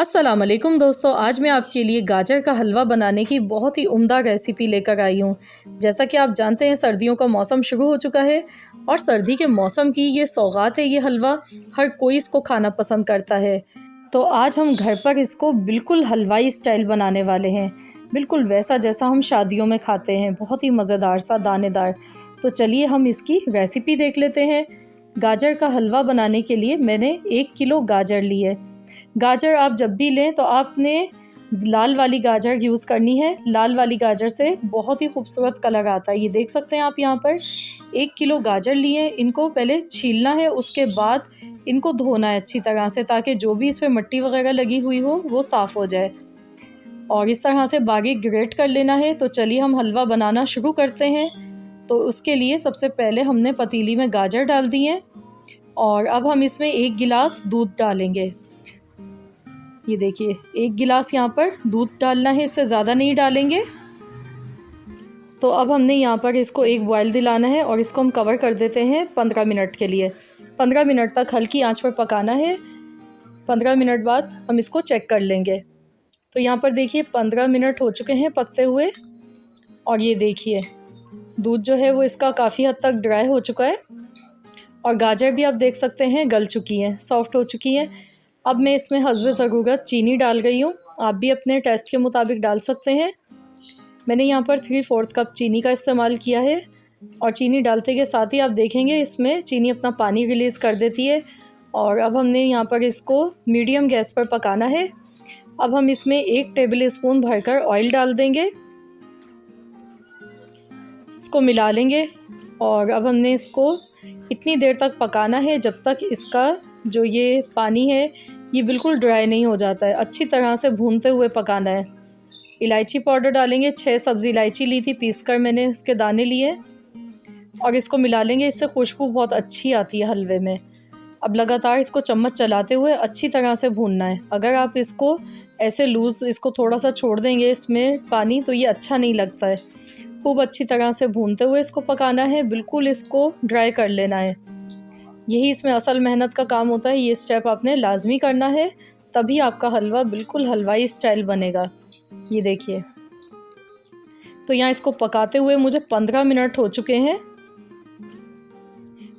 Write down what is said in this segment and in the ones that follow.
अस्सलाम वालेकुम दोस्तों, आज मैं आपके लिए गाजर का हलवा बनाने की बहुत ही उम्दा रेसिपी लेकर आई हूँ। जैसा कि आप जानते हैं सर्दियों का मौसम शुरू हो चुका है और सर्दी के मौसम की ये सौगात है। ये हलवा हर कोई इसको खाना पसंद करता है। तो आज हम घर पर इसको बिल्कुल हलवाई स्टाइल बनाने वाले हैं, बिल्कुल वैसा जैसा हम शादियों में खाते हैं, बहुत ही मज़ेदार सा दानेदार। तो चलिए हम इसकी रेसिपी देख लेते हैं। गाजर का हलवा बनाने के लिए मैंने 1 किलो गाजर ली है। गाजर आप जब भी लें तो आपने लाल वाली गाजर यूज़ करनी है। लाल वाली गाजर से बहुत ही खूबसूरत कलर आता है। ये देख सकते हैं आप यहाँ पर 1 किलो गाजर लिए। इनको पहले छीलना है, उसके बाद इनको धोना है अच्छी तरह से, ताकि जो भी इस पर मिट्टी वगैरह लगी हुई हो वो साफ़ हो जाए। और इस तरह से बारीक ग्रेट कर लेना है। तो चलिए हम हलवा बनाना शुरू करते हैं। तो उसके लिए सबसे पहले हमने पतीली में गाजर डाल दी है और अब हम इसमें 1 गिलास दूध डालेंगे। ये देखिए 1 गिलास यहाँ पर दूध डालना है, इससे ज़्यादा नहीं डालेंगे। तो अब हमने यहाँ पर इसको एक बॉयल दिलाना है और इसको हम कवर कर देते हैं 15 मिनट के लिए। 15 मिनट तक हल्की आंच पर पकाना है। 15 मिनट बाद हम इसको चेक कर लेंगे। तो यहाँ पर देखिए 15 मिनट हो चुके हैं पकते हुए और ये देखिए दूध जो है वो इसका काफ़ी हद तक ड्राई हो चुका है और गाजर भी आप देख सकते हैं गल चुकी हैं, सॉफ्ट हो चुकी हैं। अब मैं इसमें हस्बे ज़रूरत चीनी डाल गई हूँ। आप भी अपने टेस्ट के मुताबिक डाल सकते हैं। मैंने यहाँ पर 3/4 कप चीनी का इस्तेमाल किया है और चीनी डालते के साथ ही आप देखेंगे इसमें चीनी अपना पानी रिलीज़ कर देती है। और अब हमने यहाँ पर इसको मीडियम गैस पर पकाना है। अब हम इसमें 1 टेबल स्पून भरकर ऑयल डाल देंगे, इसको मिला लेंगे और अब हमने इसको इतनी देर तक पकाना है जब तक इसका जो ये पानी है ये बिल्कुल ड्राई नहीं हो जाता है। अच्छी तरह से भूनते हुए पकाना है। इलायची पाउडर डालेंगे, 6 सब्ज़ी इलायची ली थी, पीस कर मैंने इसके दाने लिए और इसको मिला लेंगे। इससे खुशबू बहुत अच्छी आती है हलवे में। अब लगातार इसको चम्मच चलाते हुए अच्छी तरह से भूनना है। अगर आप इसको ऐसे लूज़ इसको थोड़ा सा छोड़ देंगे इसमें पानी तो ये अच्छा नहीं लगता है। खूब अच्छी तरह से भूनते हुए इसको पकाना है, बिल्कुल इसको ड्राई कर लेना है। यही इसमें असल मेहनत का काम होता है। ये स्टेप आपने लाजमी करना है, तभी आपका हलवा बिल्कुल हलवाई स्टाइल बनेगा। ये देखिए तो यहाँ इसको पकाते हुए मुझे 15 मिनट हो चुके हैं।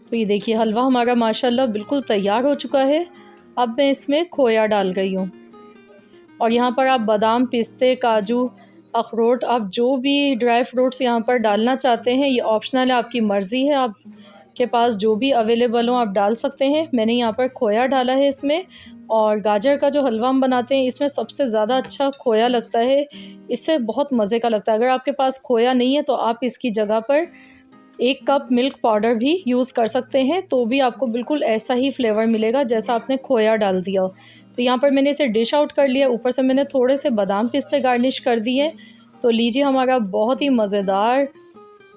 तो ये देखिए हलवा हमारा माशाल्लाह बिल्कुल तैयार हो चुका है। अब मैं इसमें खोया डाल गई हूँ और यहाँ पर आप बादाम, पिस्ते, काजू, अखरोट, आप जो भी ड्राई फ्रूट्स यहाँ पर डालना चाहते हैं ये ऑप्शनल है, आपकी मर्ज़ी है। आप के पास जो भी अवेलेबल हो आप डाल सकते हैं। मैंने यहाँ पर खोया डाला है इसमें। और गाजर का जो हलवा हम बनाते हैं इसमें सबसे ज़्यादा अच्छा खोया लगता है, इससे बहुत मज़े का लगता है। अगर आपके पास खोया नहीं है तो आप इसकी जगह पर 1 कप मिल्क पाउडर भी यूज़ कर सकते हैं, तो भी आपको बिल्कुल ऐसा ही फ्लेवर मिलेगा जैसा आपने खोया डाल दिया हो। तो यहाँ पर मैंने इसे डिश आउट कर लिया, ऊपर से मैंने थोड़े से बादाम पिस्ते गार्निश कर दिए। तो लीजिए हमारा बहुत ही मज़ेदार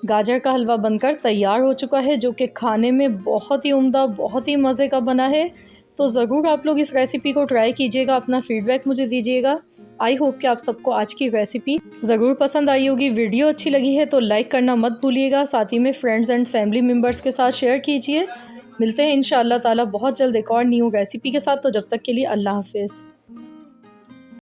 गाजर का हलवा बनकर तैयार हो चुका है, जो कि खाने में बहुत ही उम्दा, बहुत ही मज़े का बना है। तो ज़रूर आप लोग इस रेसिपी को ट्राई कीजिएगा, अपना फ़ीडबैक मुझे दीजिएगा। आई होप कि आप सबको आज की रेसिपी ज़रूर पसंद आई होगी। वीडियो अच्छी लगी है तो लाइक करना मत भूलिएगा, साथ ही में फ्रेंड्स एंड फैमिली मेम्बर्स के साथ शेयर कीजिए। मिलते हैं इंशाअल्लाह ताला बहुत जल्द एक और न्यू रेसिपी के साथ। तो जब तक के लिए अल्लाह हाफ़िज़।